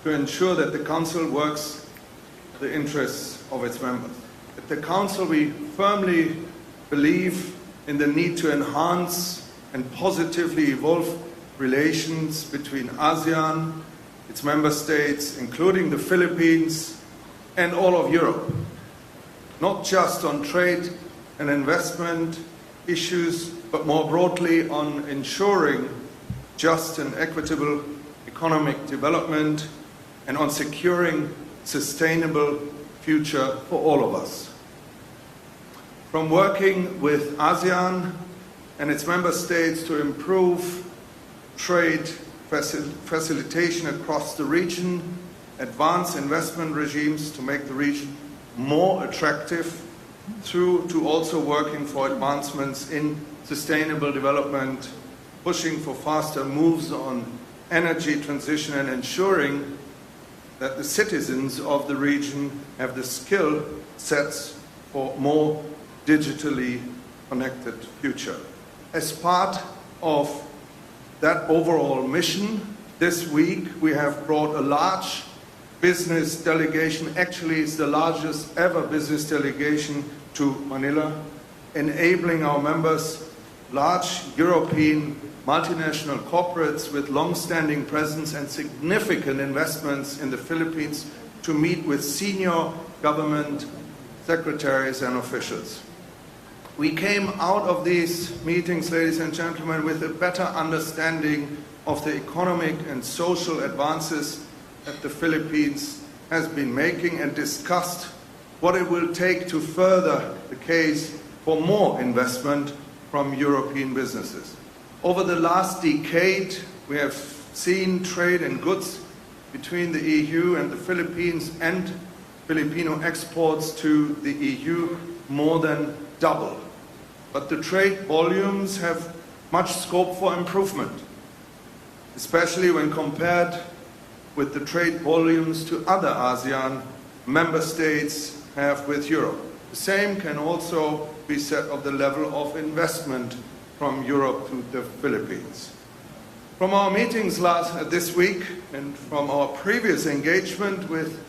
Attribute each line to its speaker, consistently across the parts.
Speaker 1: to ensure that the Council works in the interests of its members. At the Council, we firmly believe in the need to enhance and positively evolve relations between ASEAN, its member states, including the Philippines, and all of Europe, not just on trade and investment issues, but more broadly on ensuring just and equitable economic development and on securing sustainable future for all of us. From working with ASEAN and its member states to improve trade facilitation across the region, advance investment regimes to make the region more attractive, through to also working for advancements in sustainable development, pushing for faster moves on energy transition and ensuring that the citizens of the region have the skill sets for more digitally connected future. As part of that overall mission, this week we have brought a large business delegation, actually it's the largest ever business delegation to Manila, enabling our members, large European multinational corporates with long-standing presence and significant investments in the Philippines, to meet with senior government secretaries and officials. We came out of these meetings, ladies and gentlemen, with a better understanding of the economic and social advances that the Philippines has been making, and discussed what it will take to further the case for more investment from European businesses. Over the last decade, we have seen trade in goods between the EU and the Philippines and Filipino exports to the EU more than double. But the trade volumes have much scope for improvement, especially when compared with the trade volumes to other ASEAN member states have with Europe. The same can also be said of the level of investment from Europe to the Philippines. From our meetings this week and from our previous engagement with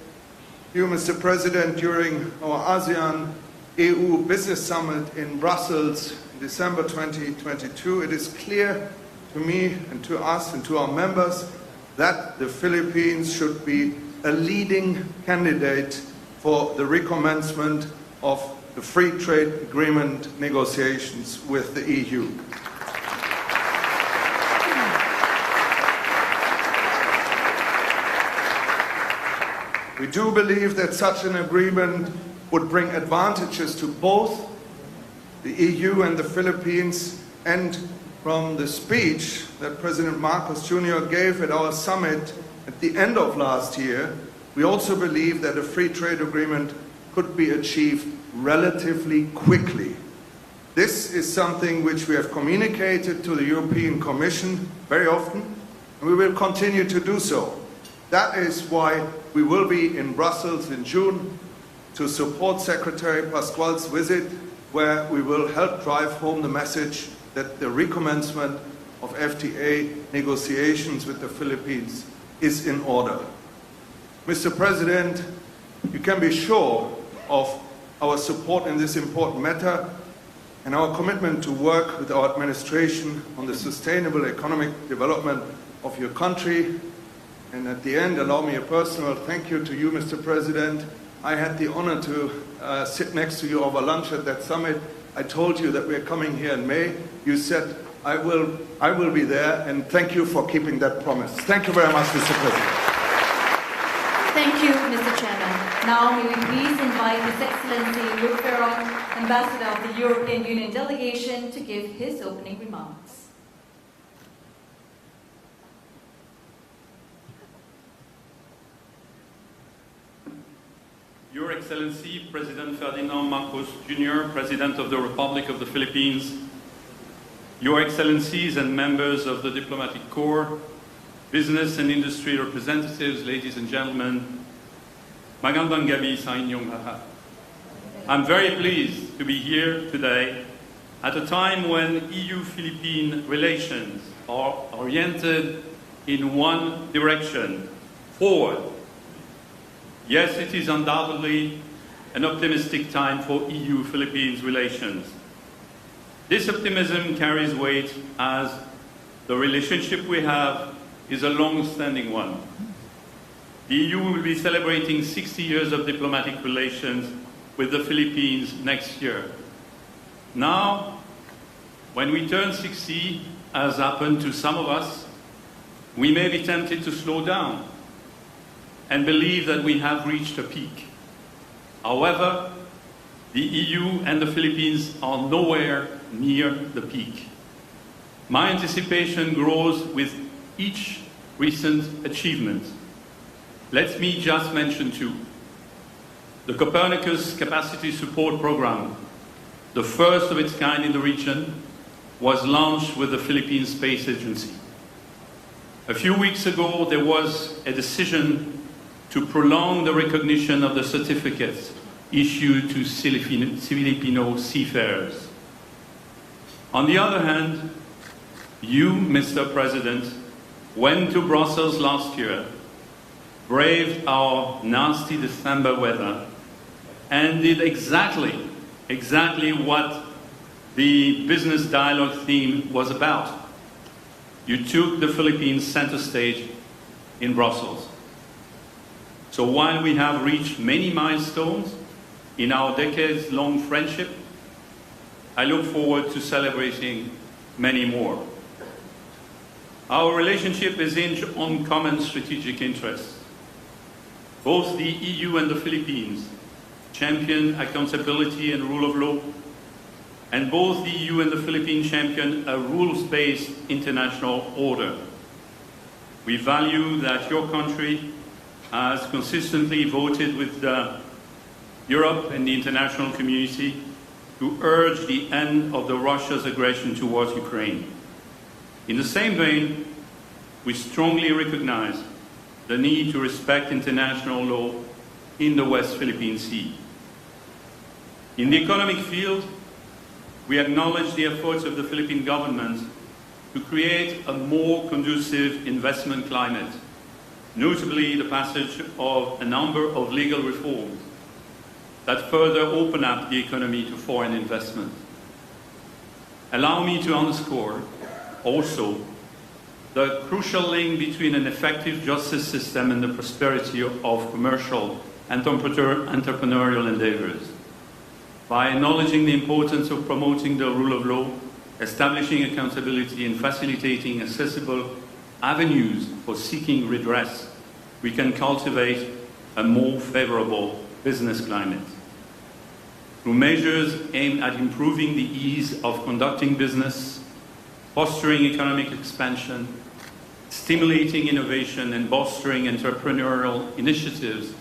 Speaker 1: you, Mr. President, during our ASEAN EU Business Summit in Brussels in December 2022, it is clear to me and to us and to our members that the Philippines should be a leading candidate for the recommencement of the free trade agreement negotiations with the EU. We do believe that such an agreement would bring advantages to both the EU and the Philippines, and from the speech that President Marcos Jr. gave at our summit at the end of last year, we also believe that a free trade agreement could be achieved relatively quickly. This is something which we have communicated to the European Commission very often, and we will continue to do so. That is why we will be in Brussels in June to support Secretary Pascual's visit, where we will help drive home the message that the recommencement of FTA negotiations with the Philippines is in order. Mr. President, you can be sure of our support in this important matter and our commitment to work with our administration on the sustainable economic development of your country. And at the end, allow me a personal thank you to you, Mr. President. I had the honor to sit next to you over lunch at that summit. I told you that we're coming here in May. You said, I will be there, and thank you for keeping that promise. Thank you very much, Mr. President.
Speaker 2: Thank you, Mr. Chairman. Now may we please invite His Excellency Luc Ferron, Ambassador of the European Union delegation, to give his opening remarks.
Speaker 3: Your Excellency, President Ferdinand Marcos Jr., President of the Republic of the Philippines, Your Excellencies and members of the Diplomatic Corps, business and industry representatives, ladies and gentlemen, magandang gabi sa inyong lahat. I'm very pleased to be here today at a time when EU-Philippine relations are oriented in one direction, forward. Yes, it is undoubtedly an optimistic time for EU-Philippines relations. This optimism carries weight as the relationship we have is a long-standing one. The EU will be celebrating 60 years of diplomatic relations with the Philippines next year. Now, when we turn 60, as happened to some of us, we may be tempted to slow down and believe that we have reached a peak. However, the EU and the Philippines are nowhere near the peak. My anticipation grows with each recent achievement. Let me just mention two. The Copernicus Capacity Support Program, the first of its kind in the region, was launched with the Philippine Space Agency. A few weeks ago, there was a decision to prolong the recognition of the certificates issued to Filipino seafarers. On the other hand, you, Mr. President, went to Brussels last year, braved our nasty December weather, and did exactly what the business dialogue theme was about. You took the Philippines center stage in Brussels. So while we have reached many milestones in our decades-long friendship, I look forward to celebrating many more. Our relationship is hinged on common strategic interests. Both the EU and the Philippines champion accountability and rule of law, and both the EU and the Philippines champion a rules-based international order. We value that your country has consistently voted with Europe and the international community to urge the end of Russia's aggression towards Ukraine. In the same vein, we strongly recognize the need to respect international law in the West Philippine Sea. In the economic field, we acknowledge the efforts of the Philippine government to create a more conducive investment climate, notably the passage of a number of legal reforms that further open up the economy to foreign investment. Allow me to underscore also the crucial link between an effective justice system and the prosperity of commercial and entrepreneurial endeavors. By acknowledging the importance of promoting the rule of law, establishing accountability, and facilitating accessible avenues for seeking redress, we can cultivate a more favorable business climate. Through measures aimed at improving the ease of conducting business, fostering economic expansion, stimulating innovation, and bolstering entrepreneurial initiatives,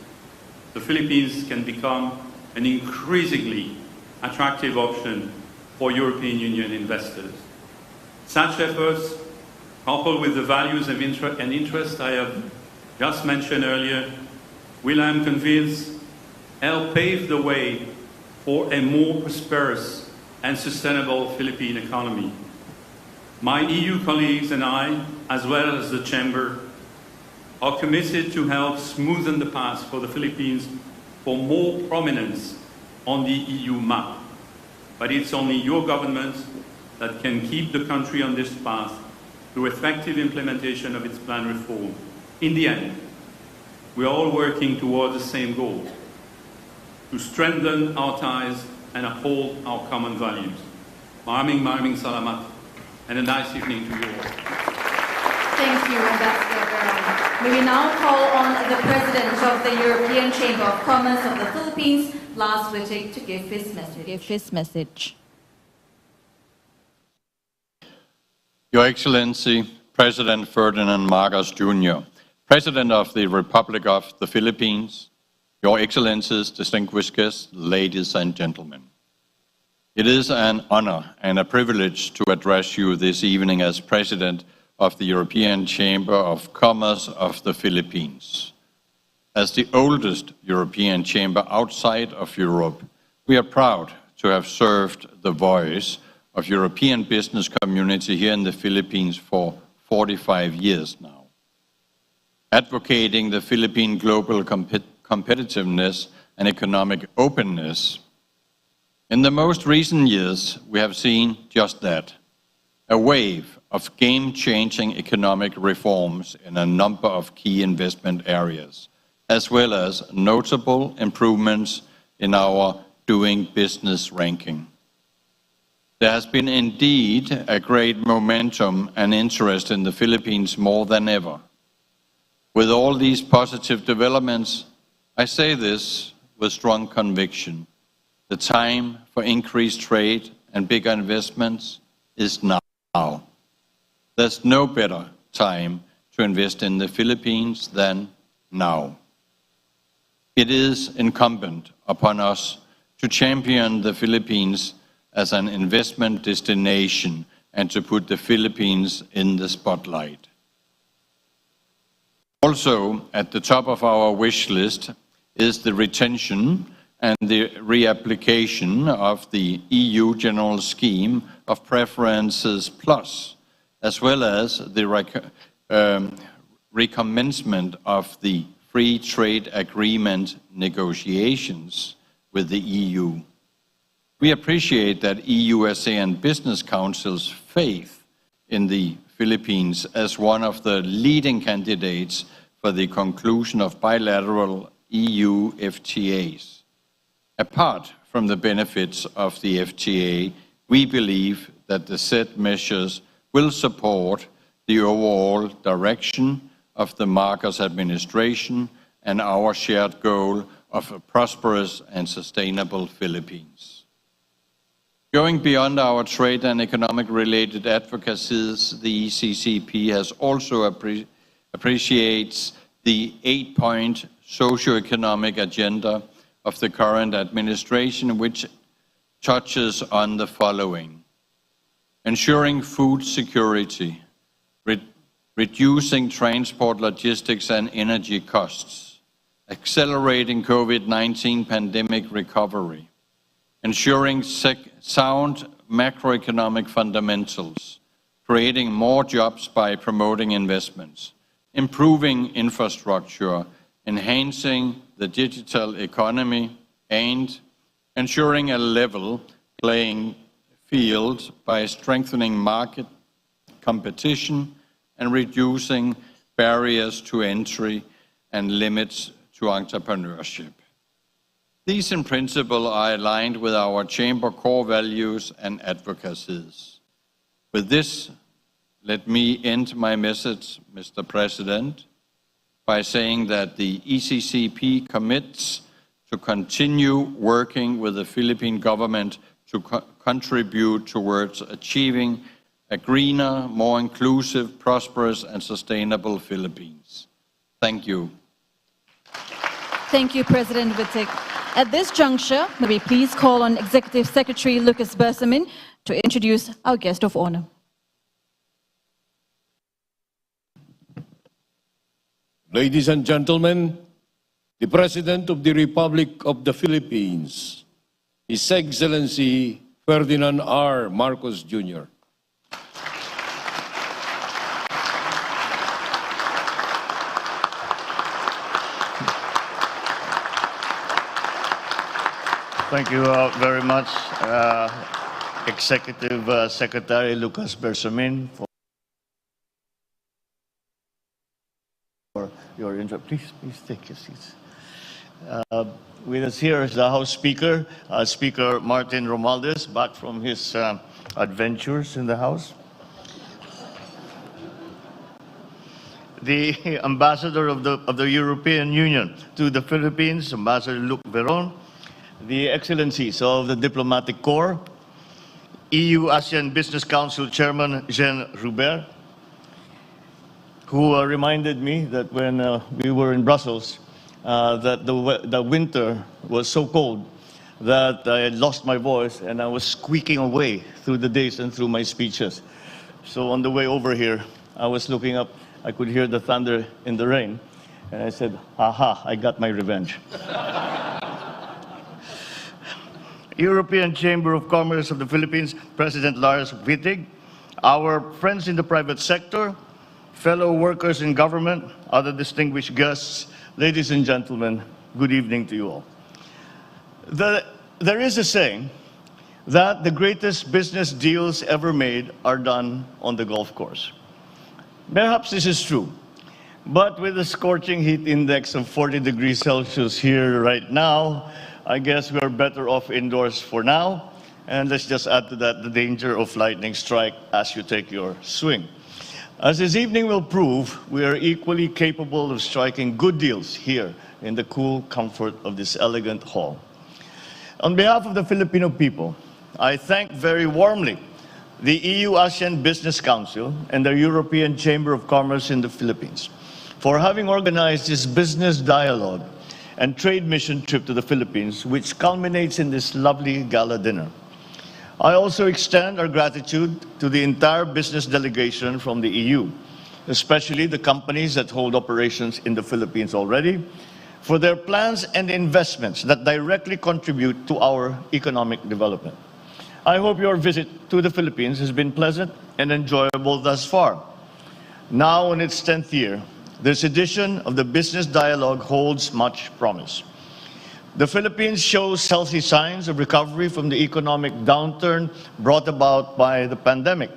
Speaker 3: the Philippines can become an increasingly attractive option for European Union investors. Such efforts, coupled with the values and interest I have just mentioned earlier, will, I am convinced, help pave the way for a more prosperous and sustainable Philippine economy. My EU colleagues and I, as well as the Chamber, are committed to help smoothen the path for the Philippines for more prominence on the EU map. But it's only your government that can keep the country on this path through effective implementation of its planned reform. In the end, we are all working towards the same goal: to strengthen our ties and uphold our common values. Maraming salamat, and a nice evening to you all.
Speaker 2: Thank you, Ambassador Bayan. May we now call on the President of the European Chamber of Commerce of the Philippines, Lars Wittig, to give his message.
Speaker 4: Your Excellency, President Ferdinand Marcos Jr., President of the Republic of the Philippines, Your Excellencies, distinguished guests, ladies and gentlemen. It is an honor and a privilege to address you this evening as President of the European Chamber of Commerce of the Philippines. As the oldest European chamber outside of Europe, we are proud to have served the voice of European business community here in the Philippines for 45 years now. advocating the Philippine global competitiveness and economic openness. In the most recent years, we have seen just that, a wave of game-changing economic reforms in a number of key investment areas, as well as notable improvements in our doing business ranking. There has been indeed a great momentum and interest in the Philippines more than ever. With all these positive developments, I say this with strong conviction. The time for increased trade and bigger investments is now. There's no better time to invest in the Philippines than now. It is incumbent upon us to champion the Philippines as an investment destination and to put the Philippines in the spotlight. Also, at the top of our wish list is the retention and the reapplication of the EU General Scheme of Preferences Plus, as well as the recommencement of the Free Trade Agreement negotiations with the EU. We appreciate that EU-ASEAN Business Council's faith in the Philippines as one of the leading candidates for the conclusion of bilateral EU FTAs. Apart from the benefits of the FTA, we believe that the said measures will support the overall direction of the Marcos administration and our shared goal of a prosperous and sustainable Philippines. Going beyond our trade and economic-related advocacies, the ECCP has also appreciates the 8-point socio-economic agenda of the current administration, which touches on the following: ensuring food security, reducing transport, logistics, and energy costs, accelerating COVID-19 pandemic recovery, ensuring sound macroeconomic fundamentals, creating more jobs by promoting investments, improving infrastructure, enhancing the digital economy, and ensuring a level playing field by strengthening market competition and reducing barriers to entry and limits to entrepreneurship. These in principle are aligned with our Chamber core values and advocacies. With this, let me end my message, Mr. President, by saying that the ECCP commits to continue working with the Philippine government to contribute towards achieving a greener, more inclusive, prosperous, and sustainable Philippines. Thank you.
Speaker 2: Thank you, President Wittek. At this juncture, may we please call on Executive Secretary Lucas Bersamin to introduce our guest of honor.
Speaker 5: Ladies and gentlemen, the President of the Republic of the Philippines, His Excellency Ferdinand R. Marcos Jr.
Speaker 6: Thank you very much, Executive Secretary Lucas Bersamin, for your intro. Please take your seats. With us here is the House Speaker, Speaker Martin Romualdez, back from his adventures in the House. The Ambassador of the European Union to the Philippines, Ambassador Luc Veron, the Excellencies of the Diplomatic Corps, EU-ASEAN Business Council Chairman Jean Roubert, who reminded me that when we were in Brussels, that the winter was so cold that I had lost my voice and I was squeaking away through the days and through my speeches. So on the way over here, I was looking up, I could hear the thunder in the rain, and I said, aha, I got my revenge. European Chamber of Commerce of the Philippines, President Lars Wittig, our friends in the private sector, fellow workers in government, other distinguished guests, ladies and gentlemen, good evening to you all. There is a saying that the greatest business deals ever made are done on the golf course. Perhaps this is true, but with a scorching heat index of 40 degrees Celsius here right now, I guess we're better off indoors for now. And let's just add to that the danger of lightning strike as you take your swing. As this evening will prove, we are equally capable of striking good deals here in the cool comfort of this elegant hall. On behalf of the Filipino people, I thank very warmly the EU-ASEAN Business Council and the European Chamber of Commerce in the Philippines for having organized this business dialogue and trade mission trip to the Philippines, which culminates in this lovely gala dinner. I also extend our gratitude to the entire business delegation from the EU, especially the companies that hold operations in the Philippines already, for their plans and investments that directly contribute to our economic development. I hope your visit to the Philippines has been pleasant and enjoyable thus far. Now in its 10th year, this edition of the Business Dialogue holds much promise. The Philippines shows healthy signs of recovery from the economic downturn brought about by the pandemic.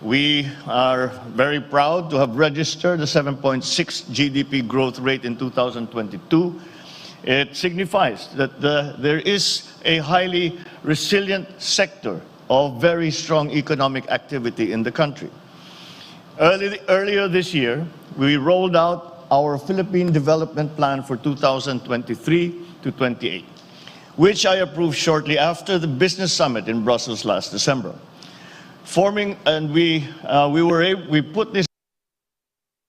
Speaker 6: We are very proud to have registered a 7.6 GDP growth rate in 2022. It signifies that there is a highly resilient sector of very strong economic activity in the country. Earlier this year, we rolled out our Philippine Development Plan for 2023 to 28, which I approved shortly after the Business Summit in Brussels last December. We put this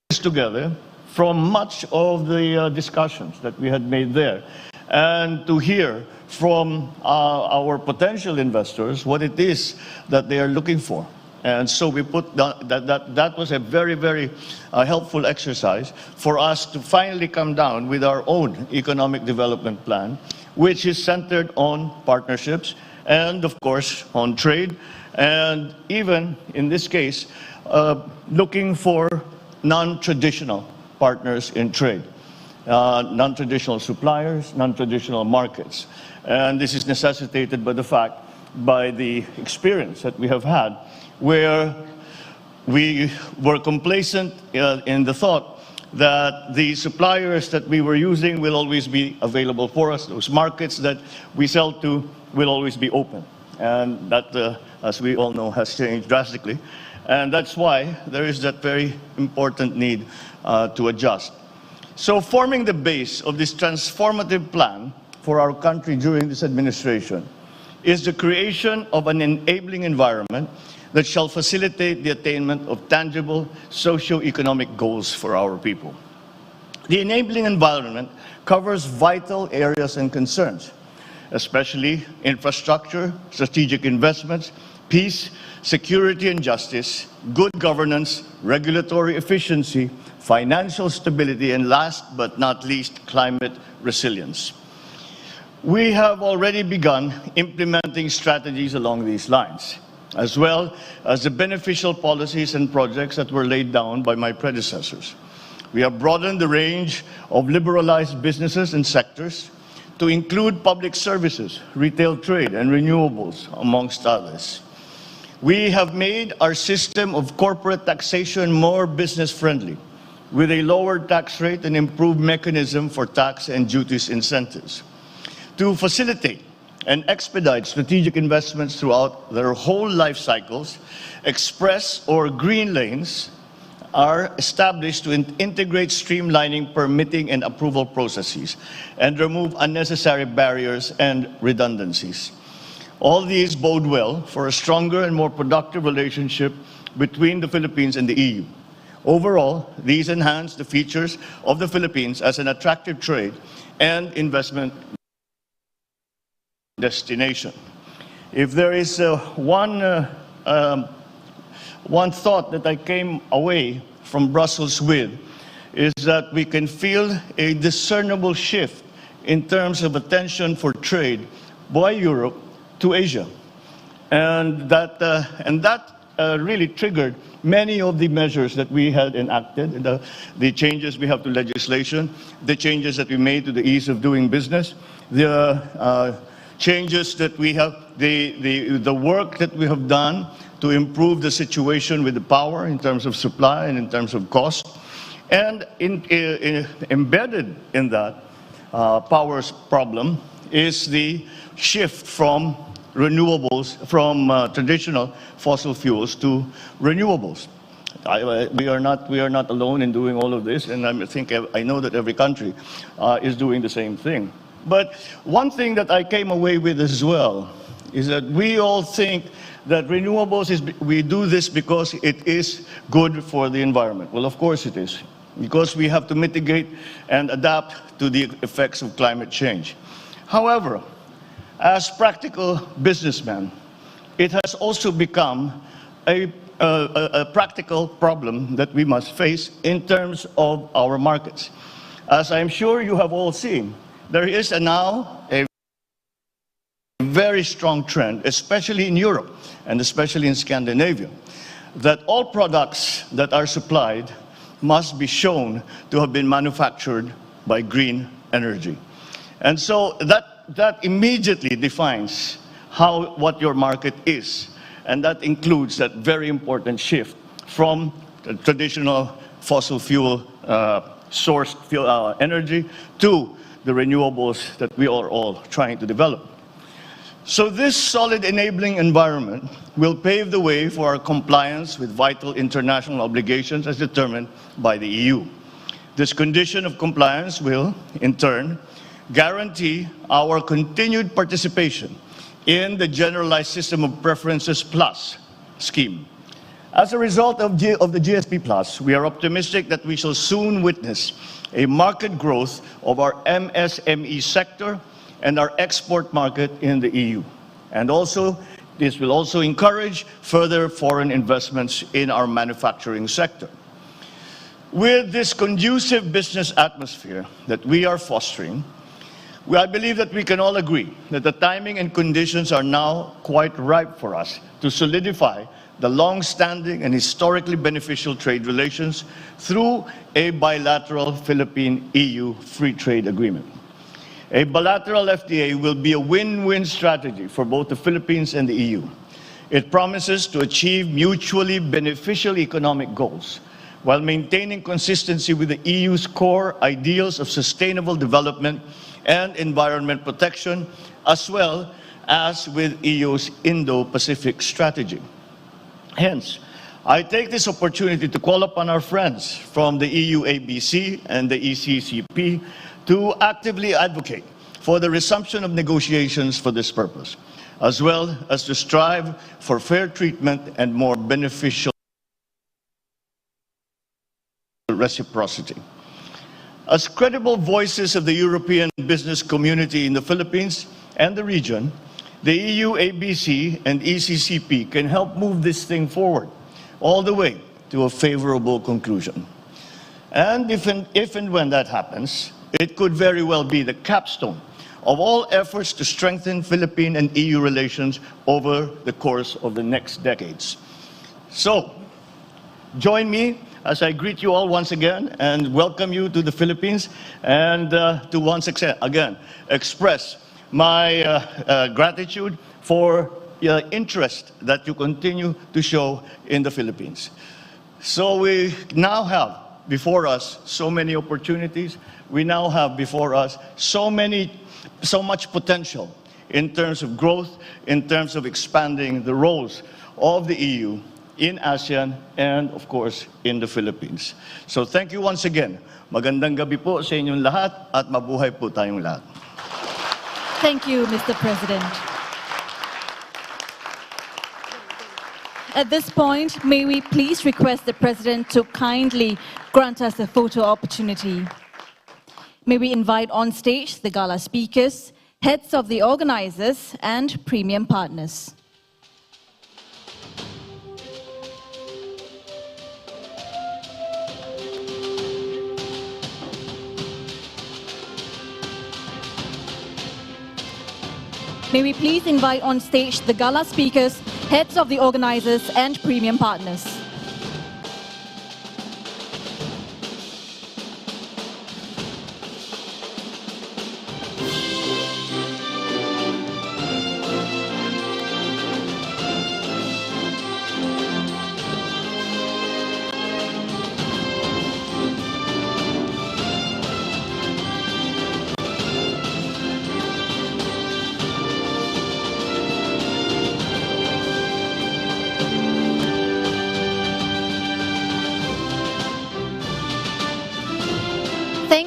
Speaker 6: together from much of the discussions that we had made there, and to hear from our potential investors what it is that they are looking for. And so we put that was a very, very helpful exercise for us to finally come down with our own economic development plan, which is centered on partnerships and, of course, on trade, and even, in this case, looking for non-traditional partners in trade, non-traditional suppliers, non-traditional markets. And this is necessitated by the experience that we have had, where we were complacent in the thought that the suppliers that we were using will always be available for us. Those markets that we sell to will always be open. And that, as we all know, has changed drastically. And that's why there is that very important need to adjust. So forming the base of this transformative plan for our country during this administration is the creation of an enabling environment that shall facilitate the attainment of tangible socio-economic goals for our people. The enabling environment covers vital areas and concerns, especially infrastructure, strategic investments, peace, security and justice, good governance, regulatory efficiency, financial stability, and last but not least, climate resilience. We have already begun implementing strategies along these lines, as well as the beneficial policies and projects that were laid down by my predecessors. We have broadened the range of liberalized businesses and sectors to include public services, retail trade, and renewables, amongst others. We have made our system of corporate taxation more business-friendly, with a lower tax rate and improved mechanism for tax and duties incentives. To facilitate and expedite strategic investments throughout their whole life cycles, express or green lanes are established to integrate streamlining permitting and approval processes and remove unnecessary barriers and redundancies. All these bode well for a stronger and more productive relationship between the Philippines and the EU. Overall, these enhance the features of the Philippines as an attractive trade and investment destination. If there is one thought that I came away from Brussels with, is that we can feel a discernible shift in terms of attention for trade by Europe to Asia. And that really triggered many of the measures that we had enacted, the changes we have to legislation, the changes that we made to the ease of doing business, the changes that we have, the work that we have done to improve the situation with the power in terms of supply and in terms of cost. And embedded in that power's problem is the shift from renewables, from traditional fossil fuels to renewables. We are not alone in doing all of this, and I know that every country is doing the same thing. But one thing that I came away with as well is that we all think that renewables we do this because it is good for the environment. Well, of course it is, because we have to mitigate and adapt to the effects of climate change. However, as practical businessmen, it has also become a practical problem that we must face in terms of our markets. As I'm sure you have all seen, there is now a very strong trend, especially in Europe and especially in Scandinavia, that all products that are supplied must be shown to have been manufactured by green energy. And so that immediately defines what your market is. And that includes that very important shift from the traditional fossil fuel sourced energy to the renewables that we are all trying to develop. So this solid enabling environment will pave the way for our compliance with vital international obligations as determined by the EU. This condition of compliance will, in turn, guarantee our continued participation in the Generalized System of Preferences Plus scheme. As a result of the GSP Plus, we are optimistic that we shall soon witness a market growth of our MSME sector and our export market in the EU. And also, this will also encourage further foreign investments in our manufacturing sector. With this conducive business atmosphere that we are fostering, I believe that we can all agree that the timing and conditions are now quite ripe for us to solidify the long-standing and historically beneficial trade relations through a bilateral Philippine-EU free trade agreement. A bilateral FTA will be a win-win strategy for both the Philippines and the EU. It promises to achieve mutually beneficial economic goals while maintaining consistency with the EU's core ideals of sustainable development and environment protection, as well as with EU's Indo-Pacific strategy. Hence, I take this opportunity to call upon our friends from the EU-ABC and the ECCP to actively advocate for the resumption of negotiations for this purpose, as well as to strive for fair treatment and more beneficial reciprocity. As credible voices of the European business community in the Philippines and the region, the EU-ABC and ECCP can help move this thing forward all the way to a favorable conclusion. And if and when that happens, it could very well be the capstone of all efforts to strengthen Philippine and EU relations over the course of the next decades. So, join me as I greet you all once again and welcome you to the Philippines, and to once again express my gratitude for your interest that you continue to show in the Philippines. So we now have before us so many opportunities. We now have before us so much potential in terms of growth, in terms of expanding the roles of the EU in ASEAN and, of course, in the Philippines. So thank you once again. Magandang gabi po sa inyong lahat at mabuhay po tayong lahat.
Speaker 2: Thank you, Mr. President. At this point, may we please request the President to kindly grant us a photo opportunity. May we invite on stage the gala speakers, heads of the organizers, and premium partners. May we please invite on stage the gala speakers, heads of the organizers and premium partners.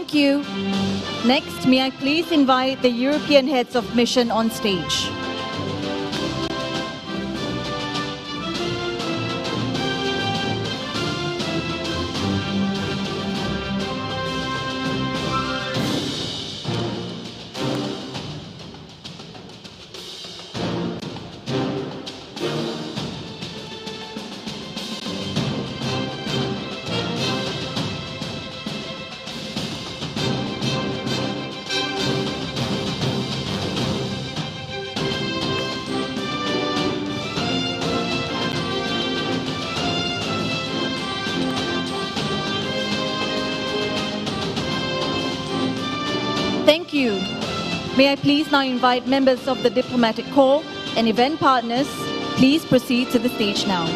Speaker 2: Thank you. Next, may I please invite the European heads of mission on stage. Thank you. May I please now invite members of the diplomatic corps and event partners, please proceed to the stage now.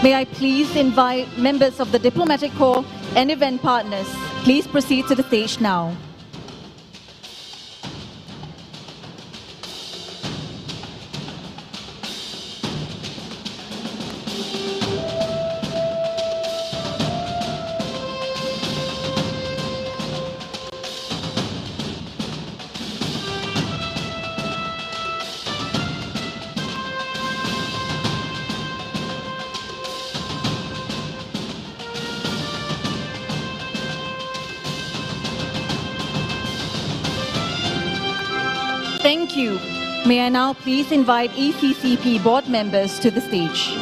Speaker 2: May I please invite members of the diplomatic corps and event partners, please proceed to the stage now. Thank you. May I now please invite ECCP board members to the stage.